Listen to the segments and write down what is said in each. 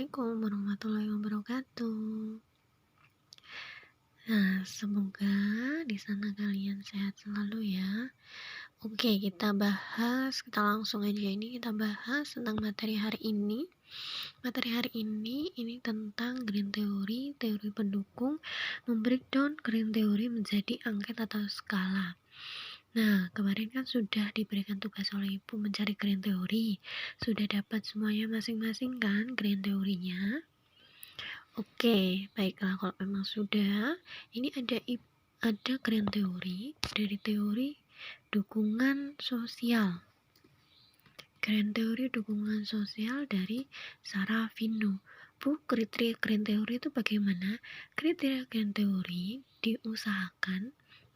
Assalamualaikum warahmatullahi wabarakatuh. Nah, semoga di sana kalian sehat selalu ya. Oke, kita langsung aja kita bahas tentang materi hari ini. Materi hari ini tentang green theory, teori pendukung, membreakdown green theory menjadi angket atau skala. Nah, kemarin kan sudah diberikan tugas oleh Ibu mencari green theory. Sudah dapat semuanya masing-masing kan green teorinya? Oke, baiklah kalau memang sudah, ini ada grand teori dari teori dukungan sosial. Grand teori dukungan sosial dari Sarafino. Bu, kriteria grand teori itu bagaimana? Kriteria grand teori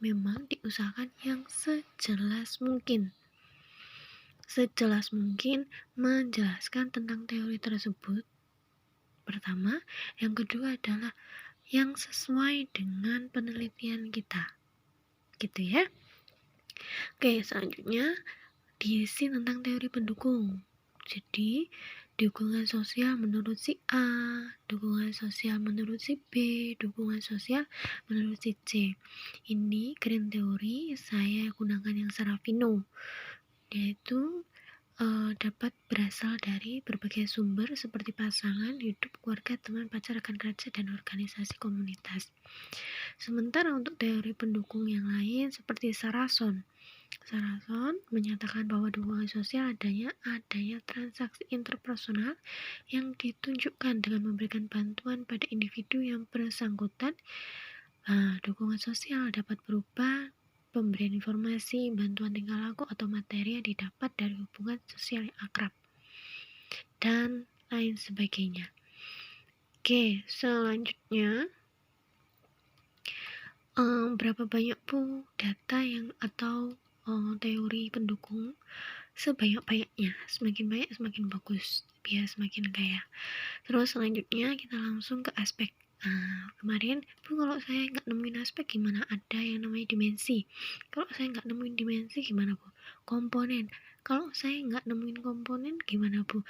memang diusahakan yang sejelas mungkin. Sejelas mungkin menjelaskan tentang teori tersebut. Pertama, yang kedua adalah yang sesuai dengan penelitian kita, gitu ya. Oke, selanjutnya diisi tentang teori pendukung. Jadi, dukungan sosial menurut si A, dukungan sosial menurut si B, dukungan sosial menurut si C. Ini green teori saya gunakan yang Sarafino, yaitu dapat berasal dari berbagai sumber seperti pasangan, hidup, keluarga, teman, pacar, rekan kerja, dan organisasi komunitas. Sementara untuk teori pendukung yang lain seperti Sarason menyatakan bahwa dukungan sosial adanya transaksi interpersonal yang ditunjukkan dengan memberikan bantuan pada individu yang bersangkutan. Dukungan sosial dapat berupa pemberian informasi, bantuan tingkah laku atau materi yang didapat dari hubungan sosial yang akrab, dan lain sebagainya. Oke, selanjutnya berapa banyak Bu data atau teori pendukung? Sebanyak-banyaknya, semakin banyak semakin bagus, biar semakin kaya. Terus selanjutnya kita langsung ke aspek. Kemarin Bu, kalau saya nggak nemuin aspek gimana? Ada yang namanya dimensi. Kalau saya nggak nemuin dimensi gimana Bu? Komponen. Kalau saya nggak nemuin komponen gimana Bu?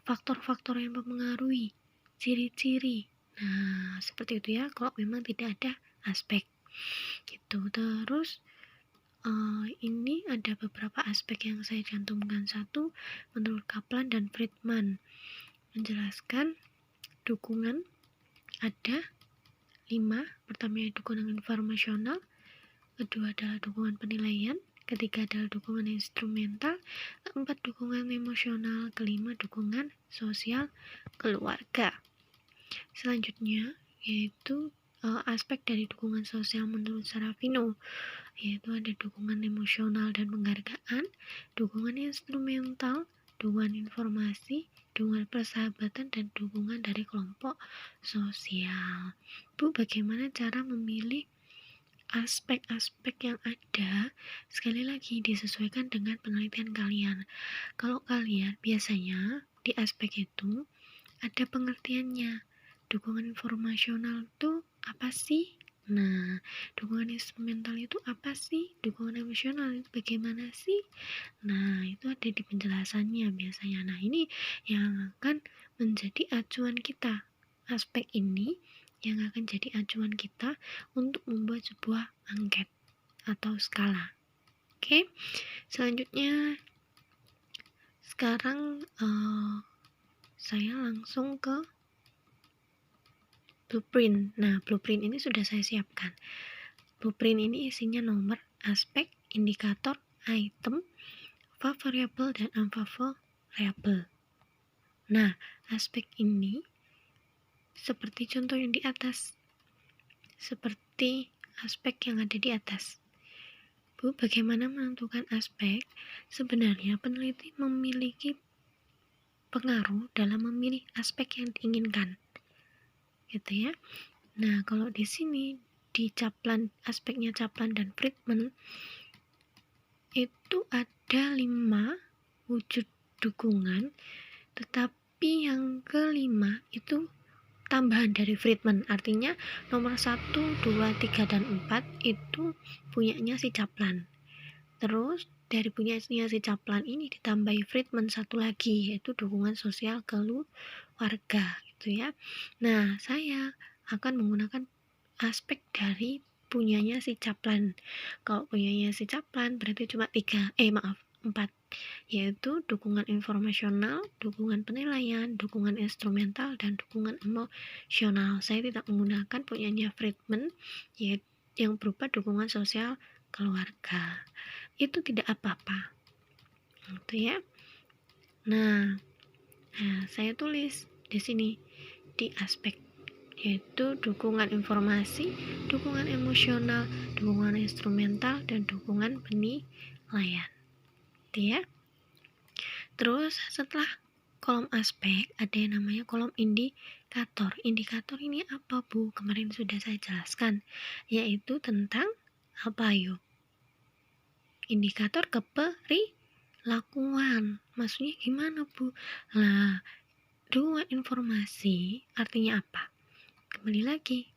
Faktor-faktor yang mempengaruhi, ciri-ciri. Nah, seperti itu ya, kalau memang tidak ada aspek gitu. Terus ini ada beberapa aspek yang saya cantumkan. Satu, menurut Kaplan dan Friedman, menjelaskan dukungan ada 5. Pertama dukungan informasional, kedua adalah dukungan penilaian, ketiga adalah dukungan instrumental, keempat dukungan emosional, kelima dukungan sosial keluarga. Selanjutnya yaitu aspek dari dukungan sosial menurut Sarafino, yaitu ada dukungan emosional dan penghargaan, dukungan instrumental, dukungan informasi, dukungan persahabatan, dan dukungan dari kelompok sosial. Bu, bagaimana cara memilih aspek-aspek yang ada? Sekali lagi disesuaikan dengan penelitian kalian. Kalau kalian biasanya di aspek itu ada pengertiannya. Dukungan informasional itu apa sih? Nah, dukungan instrumental itu apa sih? Dukungan emosional itu bagaimana sih? Nah, itu ada di penjelasannya biasanya. Nah, ini yang akan menjadi acuan kita. Aspek ini yang akan jadi acuan kita untuk membuat sebuah angket atau skala. Oke, selanjutnya sekarang saya langsung ke blueprint. Nah, blueprint ini sudah saya siapkan. Blueprint ini isinya nomor, aspek, indikator, item, favorable dan unfavorable. Nah, aspek ini seperti contoh yang di atas. Seperti aspek yang ada di atas. Bu, bagaimana menentukan aspek? Sebenarnya peneliti memiliki pengaruh dalam memilih aspek yang diinginkan. Gitu ya. Nah, kalau di sini di Kaplan, aspeknya Kaplan dan Friedman itu ada 5 wujud dukungan, tetapi yang kelima itu tambahan dari Friedman. Artinya nomor 1, 2, 3, dan 4 itu punyanya si Kaplan. Terus dari punyanya si Kaplan ini ditambahi Friedman satu lagi, yaitu dukungan sosial warga gitu ya. Nah, saya akan menggunakan aspek dari punyanya si Caplan. Kalau punyanya si Caplan berarti cuma 4, yaitu dukungan informasional, dukungan penilaian, dukungan instrumental, dan dukungan emosional. Saya tidak menggunakan punyanya Friedman, yaitu yang berupa dukungan sosial keluarga. Itu tidak apa-apa, gitu ya. Nah, saya tulis di sini di aspek, yaitu dukungan informasi, dukungan emosional, dukungan instrumental, dan dukungan penilaian. Gitu ya. Terus setelah kolom aspek ada yang namanya kolom indikator. Indikator ini apa, Bu? Kemarin sudah saya jelaskan, yaitu tentang apa yuk? Indikator keperilakuan. Maksudnya gimana, Bu? Lah, dukungan informasi artinya apa? Kembali lagi,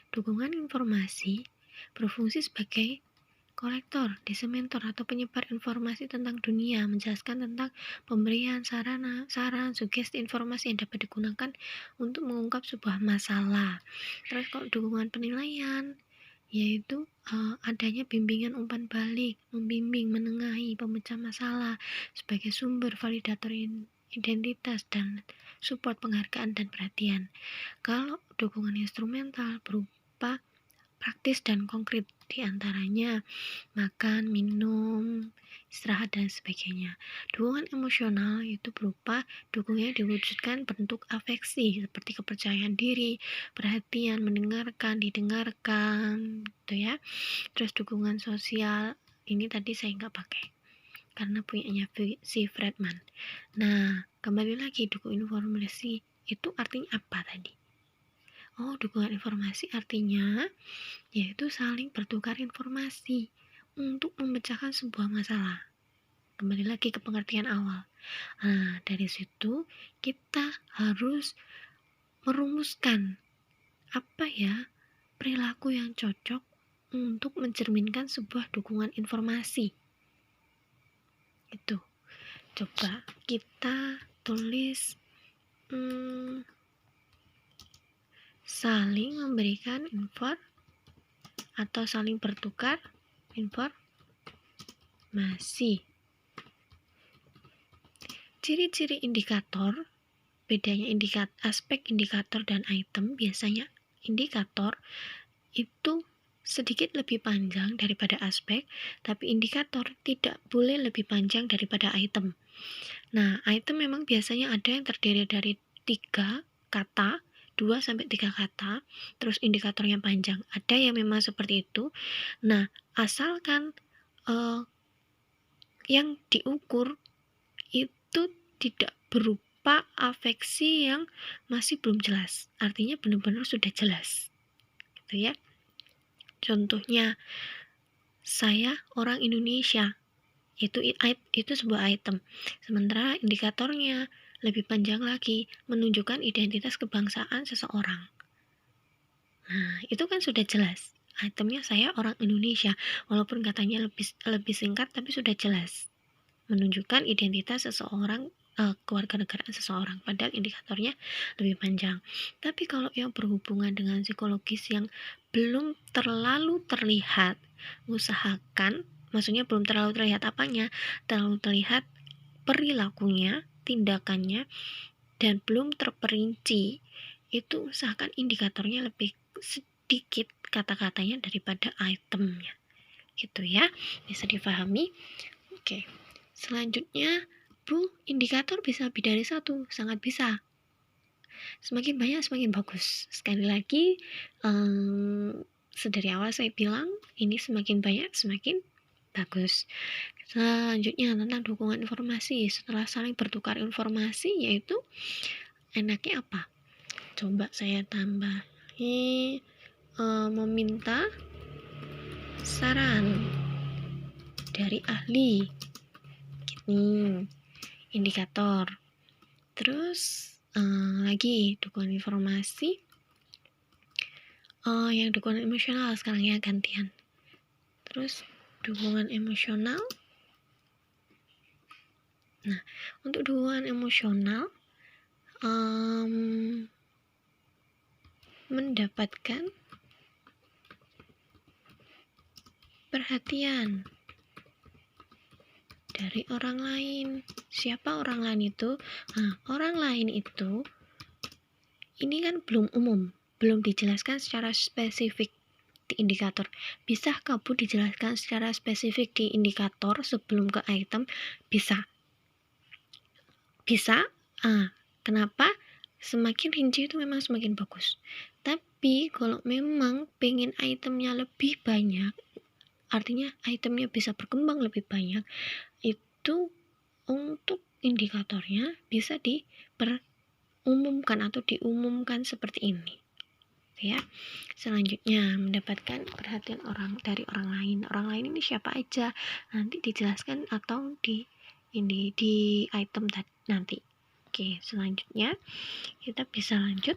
dukungan informasi berfungsi sebagai kolektor, diseminator, atau penyebar informasi tentang dunia, menjelaskan tentang pemberian saran, sugesti, informasi yang dapat digunakan untuk mengungkap sebuah masalah. Terus kalau dukungan penilaian, yaitu adanya bimbingan umpan balik, membimbing, menengahi, pemecah masalah sebagai sumber validator identitas dan support penghargaan dan perhatian. Kalau dukungan instrumental berupa praktis dan konkret, diantaranya makan, minum, istirahat, dan sebagainya. Dukungan emosional itu berupa dukungan yang diwujudkan bentuk afeksi seperti kepercayaan diri, perhatian, mendengarkan, didengarkan, gitu ya. Terus dukungan sosial ini tadi saya nggak pakai karena punyanya si Friedman. Nah, kembali lagi dukungan informasi itu artinya apa tadi? Oh, dukungan informasi artinya yaitu saling bertukar informasi untuk memecahkan sebuah masalah. Kembali lagi ke pengertian awal. Nah, dari situ kita harus merumuskan apa ya perilaku yang cocok untuk mencerminkan sebuah dukungan informasi. Itu. Coba kita tulis saling memberikan atau saling bertukar informasi. Ciri-ciri indikator, bedanya aspek indikator dan item. Biasanya indikator itu sedikit lebih panjang daripada aspek, tapi indikator tidak boleh lebih panjang daripada item. Nah, item memang biasanya ada yang terdiri dari 3 kata, 2-3 kata, terus indikatornya panjang. Ada yang memang seperti itu. Nah, asalkan yang diukur itu tidak berupa afeksi yang masih belum jelas. Artinya benar-benar sudah jelas. Gitu ya. Contohnya, saya orang Indonesia. Itu sebuah item. Sementara indikatornya lebih panjang lagi, menunjukkan identitas kebangsaan seseorang. Nah, itu kan sudah jelas. Itemnya saya orang Indonesia, walaupun katanya lebih singkat, tapi sudah jelas. Menunjukkan identitas seseorang, kewarganegaraan seseorang, padahal indikatornya lebih panjang. Tapi kalau yang berhubungan dengan psikologis yang belum terlalu terlihat, usahakan, maksudnya belum terlalu terlihat apanya, terlalu terlihat perilakunya, tindakannya, dan belum terperinci, itu usahakan indikatornya lebih sedikit kata-katanya daripada itemnya, gitu ya. Bisa difahami? Oke. Selanjutnya, Bu, indikator bisa lebih dari 1, sangat bisa. Semakin banyak semakin bagus. Sekali lagi, sedari awal saya bilang, ini semakin banyak semakin bagus. Selanjutnya tentang dukungan informasi. Setelah saling bertukar informasi, yaitu enaknya apa? Coba saya tambahi, meminta saran dari ahli. Gini, indikator. Terus lagi dukungan informasi, yang dukungan emosional sekarang ya gantian. Terus dukungan emosional. Nah, untuk dukungan emosional mendapatkan perhatian dari orang lain. Siapa orang lain itu? Nah, orang lain itu ini kan belum umum, belum dijelaskan secara spesifik di indikator. Bisakah Bu dijelaskan secara spesifik di indikator sebelum ke item? Bisa. Kenapa? Semakin rinci itu memang semakin bagus. Tapi kalau memang pengen itemnya lebih banyak, artinya itemnya bisa berkembang lebih banyak, itu untuk indikatornya bisa diumumkan atau diumumkan seperti ini. Ya. Selanjutnya, mendapatkan perhatian dari orang lain. Orang lain ini siapa aja? Nanti dijelaskan atau di item tadi nanti. Oke, selanjutnya kita bisa lanjut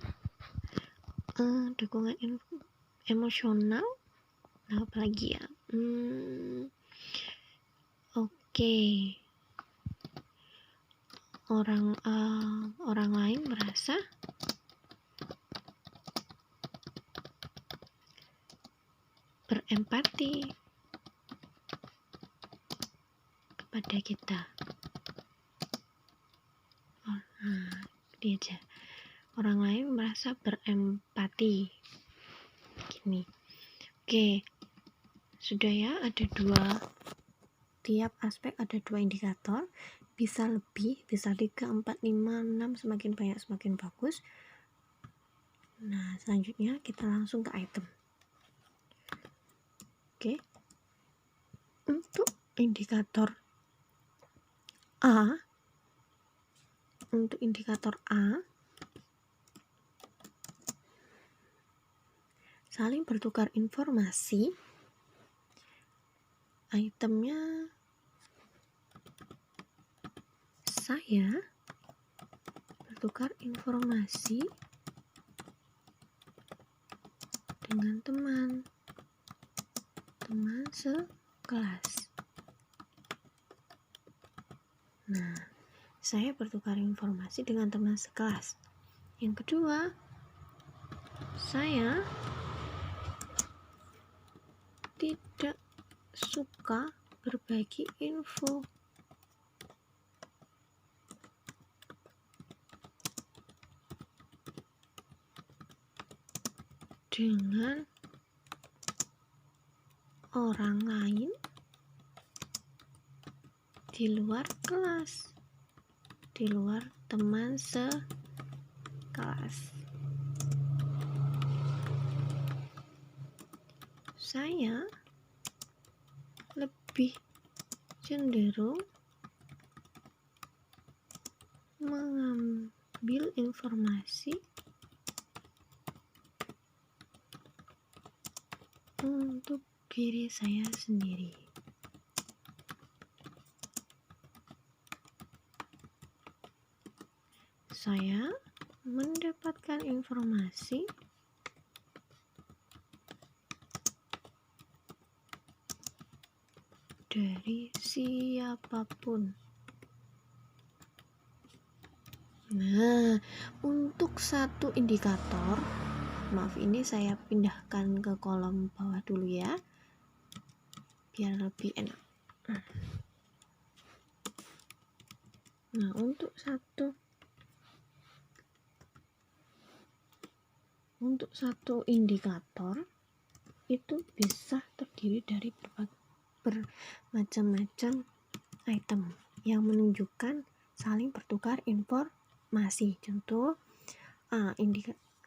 dukungan emosional. Nah, apalagi ya? Oke. Orang lain merasa berempati kepada kita. Dia aja. Orang lain merasa berempati. Gini. Oke. Sudah ya, ada tiap aspek ada 2 indikator. Bisa lebih, bisa 3, 4, 5, 6, semakin banyak semakin bagus. Nah, selanjutnya kita langsung ke item. Oke. Untuk indikator A, saling bertukar informasi. Itemnya saya bertukar informasi dengan teman sekelas. Nah, saya bertukar informasi dengan teman sekelas. Yang kedua, saya tidak suka berbagi info dengan orang lain di luar kelas, di luar teman sekelas. Saya lebih cenderung mengambil informasi untuk diri saya sendiri. Saya mendapatkan informasi dari siapapun. Nah, untuk satu indikator, maaf ini saya pindahkan ke kolom bawah dulu ya, biar lebih enak. Nah, untuk satu indikator itu bisa terdiri dari bermacam-macam item yang menunjukkan saling bertukar informasi. Contoh,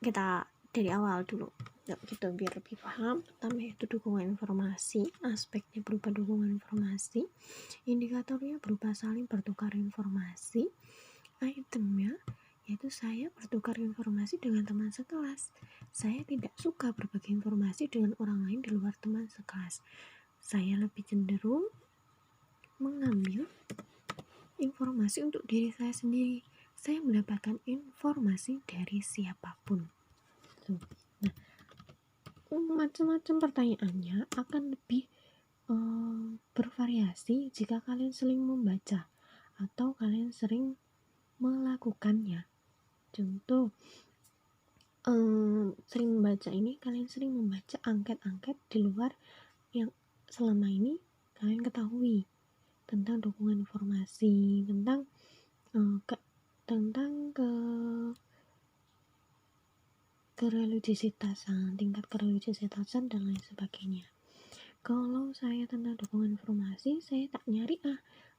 kita dari awal dulu gitu biar lebih paham. Pertama yaitu dukungan informasi, aspeknya berupa dukungan informasi, indikatornya berupa saling bertukar informasi, itemnya yaitu saya bertukar informasi dengan teman sekelas. Saya tidak suka berbagi informasi dengan orang lain di luar teman sekelas. Saya lebih cenderung mengambil informasi untuk diri saya sendiri. Saya mendapatkan informasi dari siapapun. Nah, macam-macam pertanyaannya akan lebih bervariasi jika kalian sering membaca atau kalian sering melakukannya. Contoh, sering membaca ini, kalian sering membaca angket-angket di luar yang selama ini kalian ketahui tentang dukungan informasi, tentang tentang kereligiositasan, tingkat kereligiositasan dan lain sebagainya. Kalau saya tentang dukungan informasi, saya tak nyari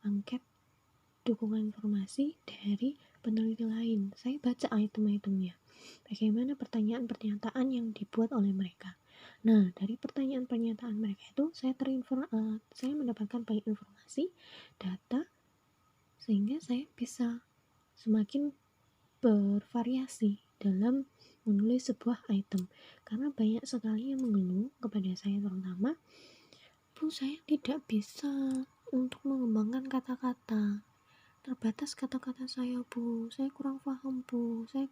angket dukungan informasi dari peneliti lain. Saya baca item-itemnya. Bagaimana pertanyaan-pernyataan yang dibuat oleh mereka. Nah, dari pertanyaan-pernyataan mereka itu saya mendapatkan banyak informasi, data, sehingga saya bisa semakin bervariasi dalam menulis sebuah item. Karena banyak sekali yang mengeluh kepada saya, terutama, Bu, saya tidak bisa untuk mengembangkan kata-kata. Terbatas kata-kata saya, Bu. Saya kurang paham, Bu. Saya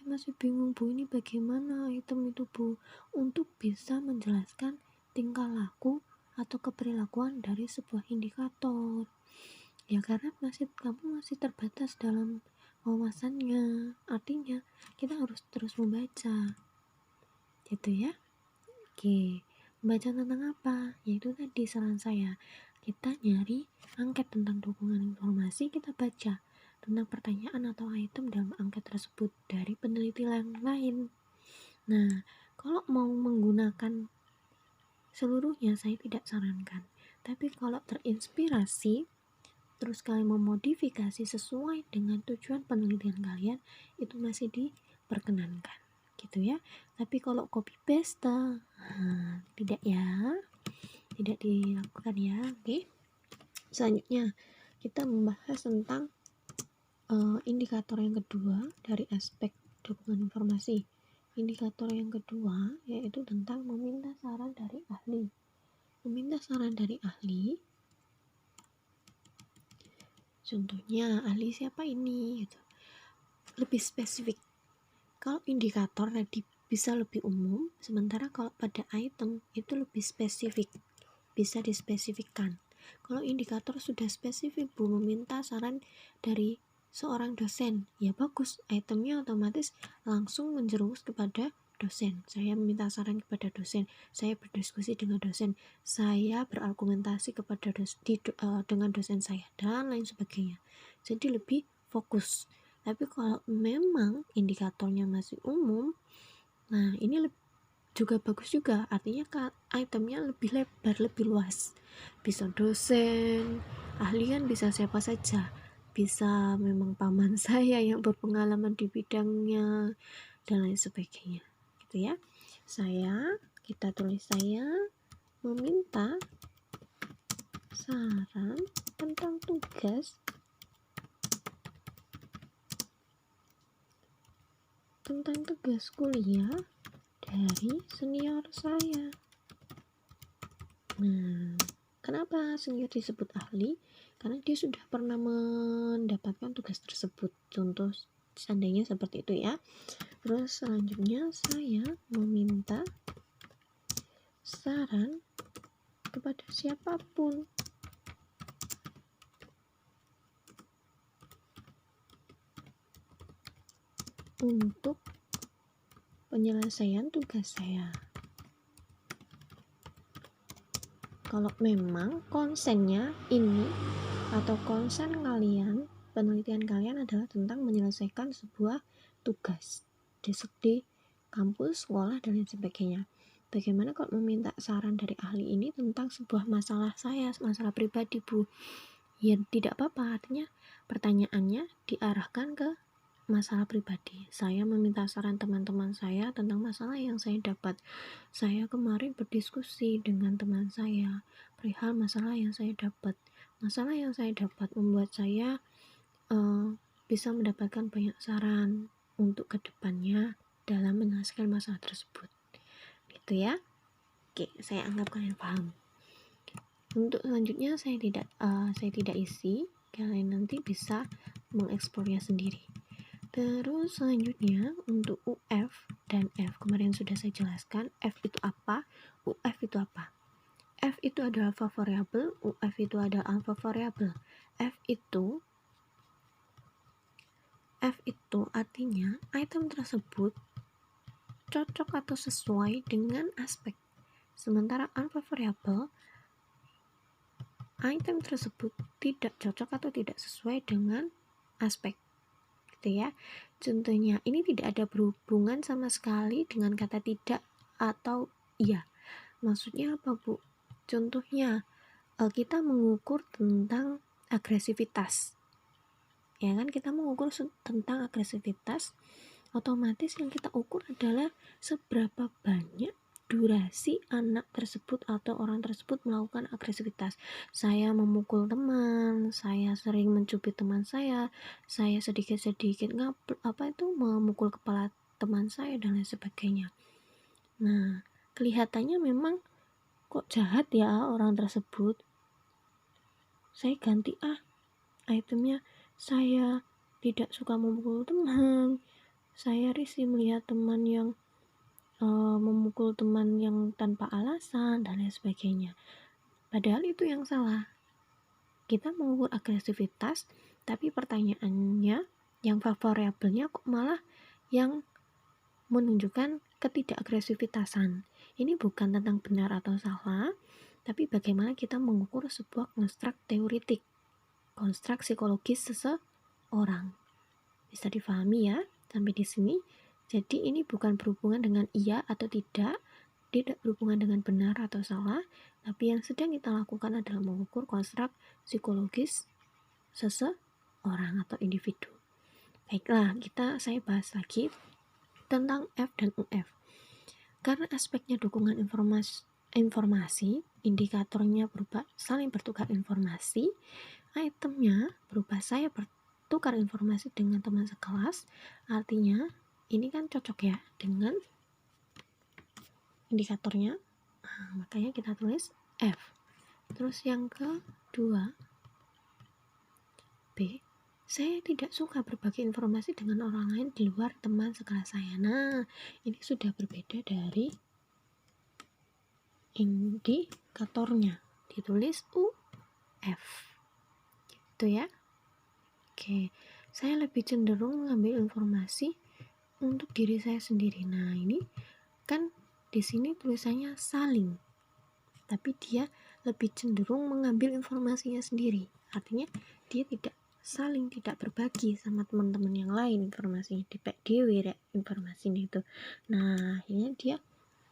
masih bingung, Bu. Ini bagaimana item itu, Bu? Untuk bisa menjelaskan tingkah laku atau keperilakuan dari sebuah indikator. Ya, karena kamu masih terbatas dalam wawasannya. Artinya, kita harus terus membaca. Gitu ya. Oke. Membaca tentang apa? Yaitu tadi saran saya. Kita nyari angket tentang dukungan informasi, kita baca tentang pertanyaan atau item dalam angket tersebut dari peneliti lain. Nah, kalau mau menggunakan seluruhnya saya tidak sarankan. Tapi kalau terinspirasi, terus kalian memodifikasi sesuai dengan tujuan penelitian kalian, itu masih diperkenankan. Gitu ya. Tapi kalau copy paste, tidak ya. Tidak dilakukan ya. Oke. Selanjutnya kita membahas tentang indikator yang kedua dari aspek dukungan informasi. Indikator yang kedua yaitu tentang meminta saran dari ahli. Meminta saran dari ahli, contohnya ahli siapa ini gitu. Lebih spesifik. Kalau indikator tadi bisa lebih umum, sementara kalau pada item itu lebih spesifik, bisa dispesifikkan. Kalau indikator sudah spesifik, Bu, meminta saran dari seorang dosen, ya bagus, itemnya otomatis langsung menjerumus kepada dosen. Saya meminta saran kepada dosen, saya berdiskusi dengan dosen, saya berargumentasi kepada dengan dosen saya, dan lain sebagainya. Jadi lebih fokus. Tapi kalau memang indikatornya masih umum, nah ini juga bagus juga, artinya itemnya lebih lebar, lebih luas, bisa dosen, ahli kan bisa siapa saja, bisa memang paman saya yang berpengalaman di bidangnya dan lain sebagainya, gitu ya. Kita tulis saya meminta saran tentang tugas kuliah dari senior saya. Nah, kenapa senior disebut ahli? Karena dia sudah pernah mendapatkan tugas tersebut. Contoh seandainya seperti itu ya. Terus selanjutnya saya meminta saran kepada siapapun untuk penyelesaian tugas saya. Kalau memang konsennya ini atau konsen kalian, penelitian kalian adalah tentang menyelesaikan sebuah tugas di kampus, sekolah, dan lain sebagainya. Bagaimana kalau meminta saran dari ahli ini tentang sebuah masalah saya, masalah pribadi, Bu? Ya tidak apa-apa, artinya pertanyaannya diarahkan ke masalah pribadi. Saya meminta saran teman-teman saya tentang masalah yang saya dapat. Saya kemarin berdiskusi dengan teman saya perihal masalah yang saya dapat. Masalah yang saya dapat membuat saya bisa mendapatkan banyak saran untuk kedepannya dalam menyelesaikan masalah tersebut. Gitu ya. Oke, saya anggap kalian paham. Untuk selanjutnya saya tidak isi, kalian nanti bisa mengeksplornya sendiri. Terus selanjutnya untuk UF dan F kemarin sudah saya jelaskan. F itu apa, UF itu apa. F itu adalah alpha variable, UF itu adalah alpha variable. F F itu artinya item tersebut cocok atau sesuai dengan aspek. Sementara unfavorable, item tersebut tidak cocok atau tidak sesuai dengan aspek. Gitu ya. Contohnya, ini tidak ada berhubungan sama sekali dengan kata tidak atau iya. Maksudnya apa, Bu? Contohnya, kita mengukur tentang agresivitas. Ya kan, kita mengukur tentang agresivitas, otomatis yang kita ukur adalah seberapa banyak durasi anak tersebut atau orang tersebut melakukan agresivitas. Saya memukul teman, saya sering mencubit teman saya sedikit-sedikit memukul kepala teman saya dan lain sebagainya. Nah, kelihatannya memang kok jahat ya orang tersebut. Saya ganti itemnya, saya tidak suka memukul teman, saya risih melihat teman yang memukul teman yang tanpa alasan dan lain sebagainya. Padahal itu yang salah. Kita mengukur agresivitas, tapi pertanyaannya yang favorabelnya kok malah yang menunjukkan ketidakagresivitasan. Ini bukan tentang benar atau salah, tapi bagaimana kita mengukur sebuah konstruk teoritik, konstruk psikologis seseorang. Bisa difahami ya sampai di sini? Jadi ini bukan berhubungan dengan iya atau tidak berhubungan dengan benar atau salah, tapi yang sedang kita lakukan adalah mengukur konstruk psikologis seseorang atau individu. Baiklah, saya bahas lagi tentang F dan UF. Karena aspeknya dukungan informasi, indikatornya berupa saling bertukar informasi, itemnya berupa saya bertukar informasi dengan teman sekelas, artinya ini kan cocok ya dengan indikatornya. Nah, makanya kita tulis F. Terus yang kedua, B, saya tidak suka berbagi informasi dengan orang lain di luar teman sekelas saya. Nah, ini sudah berbeda dari indikatornya, ditulis UF gitu ya. Oke, saya lebih cenderung mengambil informasi untuk diri saya sendiri. Nah, ini kan di sini tulisannya saling, tapi dia lebih cenderung mengambil informasinya sendiri. Artinya dia tidak berbagi sama teman-teman yang lain informasinya, dipek dewe informasinya itu. Nah, akhirnya dia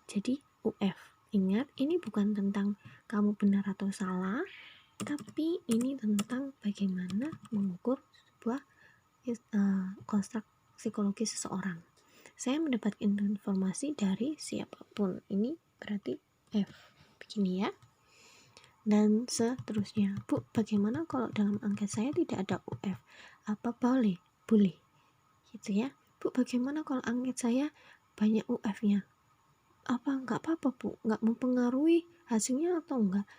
jadi UF. Ingat, ini bukan tentang kamu benar atau salah, tapi ini tentang bagaimana mengukur sebuah konstruk psikologi seseorang. Saya mendapatkan informasi dari siapapun, ini berarti F. Begini ya. Dan seterusnya. Bu, bagaimana kalau dalam angket saya tidak ada UF? Apa boleh? Boleh. Gitu ya. Bu, bagaimana kalau angket saya banyak UF-nya? Apa enggak apa-apa, Bu? Enggak mempengaruhi hasilnya atau enggak?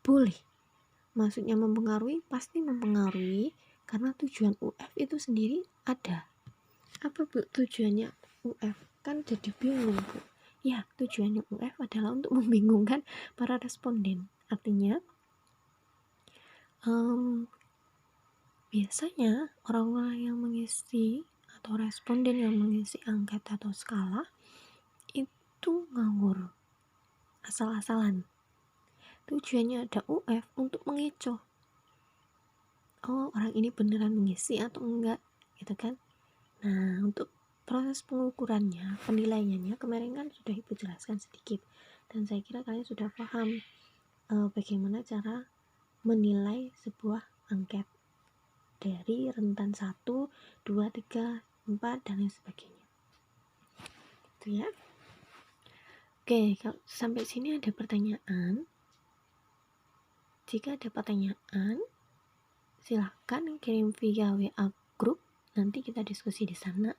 Boleh. Maksudnya mempengaruhi, pasti mempengaruhi, karena tujuan UF itu sendiri ada. Apa, Bu, tujuannya UF? Kan jadi bingung, Bu. Ya, tujuannya UF adalah untuk membingungkan para responden. Artinya, biasanya orang-orang yang mengisi atau responden yang mengisi angket atau skala itu ngawur, asal-asalan. Tujuannya ada UF untuk mengecoh. Oh, orang ini beneran mengisi atau enggak, gitu kan? Nah, untuk proses pengukurannya, penilaiannya kemarin kan sudah Ibu jelaskan sedikit, dan saya kira kalian sudah paham bagaimana cara menilai sebuah angket dari rentan 1, 2, 3, 4 dan lain sebagainya. Itu ya. Oke, kalau sampai sini ada pertanyaan. Jika ada pertanyaan, silahkan kirim via WA grup, nanti kita diskusi di sana.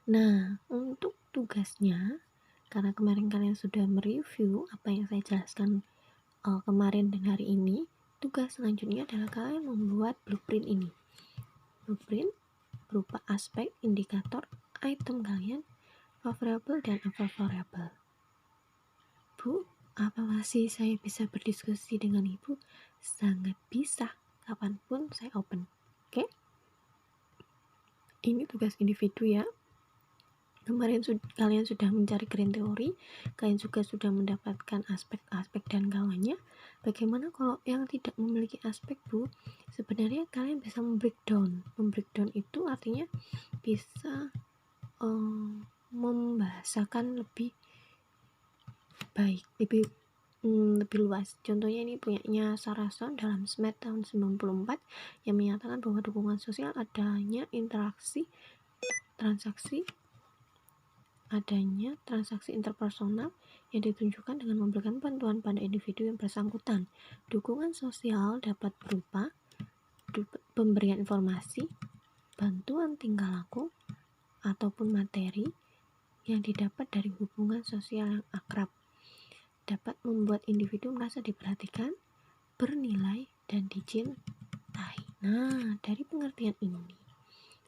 Nah, untuk tugasnya, karena kemarin kalian sudah mereview apa yang saya jelaskan kemarin dan hari ini, tugas selanjutnya adalah kalian membuat blueprint ini. Blueprint berupa aspek, indikator, item kalian, favorable dan unfavorable. Bu, apa masih saya bisa berdiskusi dengan Ibu? Sangat bisa, kapanpun saya open. Oke? Ini tugas individu ya. Kemarin kalian sudah mencari green theory, kalian juga sudah mendapatkan aspek-aspek dan kawannya. Bagaimana kalau yang tidak memiliki aspek, Bu? Sebenarnya kalian bisa membreakdown. Membreakdown itu artinya bisa membahasakan lebih baik, lebih luas. Contohnya ini punyanya Sarason dalam SMAT tahun 94 yang menyatakan bahwa dukungan sosial adanya transaksi interpersonal yang ditunjukkan dengan memberikan bantuan pada individu yang bersangkutan. Dukungan sosial dapat berupa pemberian informasi, bantuan tingkah laku, ataupun materi yang didapat dari hubungan sosial yang akrab. Dapat membuat individu merasa diperhatikan, bernilai, dan dicintai. Nah, dari pengertian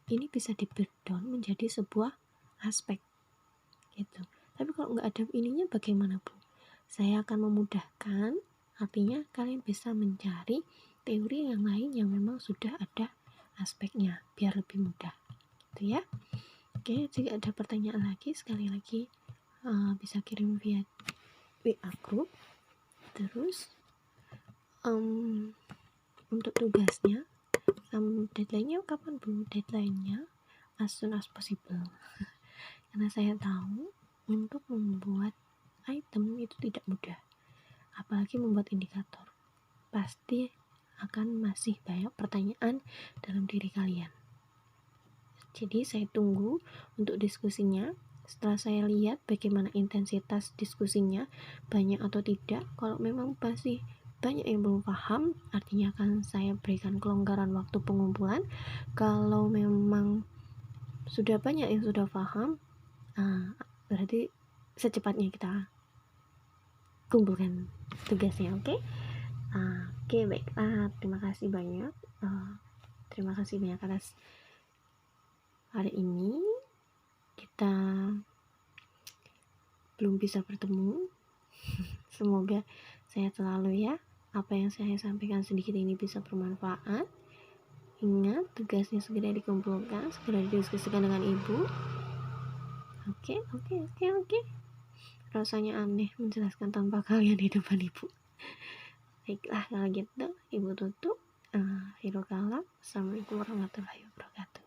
ini bisa di-breakdown menjadi sebuah aspek gitu. Tapi kalau nggak ada ininya bagaimana, Bu? Saya akan memudahkan, artinya kalian bisa mencari teori yang lain yang memang sudah ada aspeknya biar lebih mudah gitu ya. Oke, jika ada pertanyaan lagi, sekali lagi bisa kirim via WA group. Terus untuk tugasnya, deadline-nya kapan, Bu? Deadline-nya as soon as possible. Karena saya tahu untuk membuat item itu tidak mudah, apalagi membuat indikator. Pasti akan masih banyak pertanyaan dalam diri kalian. Jadi saya tunggu untuk diskusinya. Setelah saya lihat bagaimana intensitas diskusinya, banyak atau tidak. Kalau memang masih banyak yang belum paham, artinya akan saya berikan kelonggaran waktu pengumpulan. Kalau memang sudah banyak yang sudah paham, berarti secepatnya kita kumpulkan tugasnya. Oke, baiklah. Terima kasih banyak. Terima kasih banyak atas hari ini. Kita belum bisa bertemu. Semoga sehat selalu ya. Apa yang saya sampaikan sedikit ini bisa bermanfaat. Ingat, tugasnya segera dikumpulkan, segera didiskusikan dengan ibu. Oke. Rasanya aneh menjelaskan tanpa kalian di depan ibu. Baiklah, kalau gitu ibu tutup. Assalamualaikum warahmatullahi wabarakatuh.